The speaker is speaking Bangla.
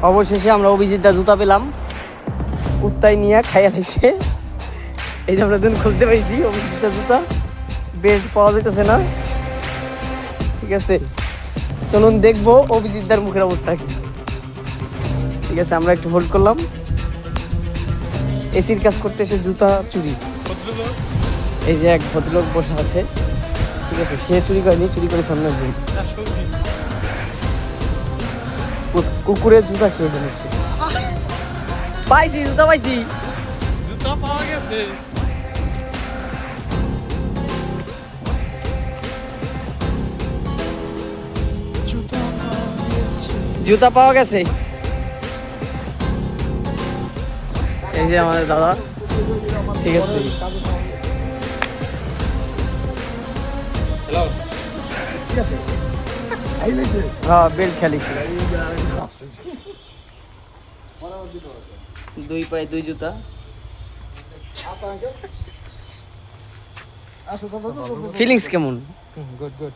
অবশেষে আমরা অভিজিৎ দা জুতা পেলাম, উত্তাই নিয়ে খাইয়া খাইছে। এই যে আমরা দুজন খুঁজতে পাইছি অভিজিৎ দা জুতা, বেল্ট পাওয়া যেতেছে না। ঠিক আছে, চলুন দেখবো অভিজিৎ দার মুখের অবস্থা কি। ঠিক আছে, আমরা একটু হোল্ড করলাম। এসির কাজ করতে এসে জুতা চুরি। এই যে এক ভদ্রলোক বসে আছে, ঠিক আছে, সে চুরি করেনি, চুরি করে সামনে একজন কুকুরের জুতা খেয়ে ফেলেছে। পাইছি, জুতা পাইছি, জুতা পাওয়া গেছে। জুতা পাওয়া গেছে। এই যে আমাদের দাদা, ঠিক আছে। হ্যাঁ, বেল্ট খেলিছি। 2 পায়ে 2 জুতা। ফিলিংস কেমন? Good good.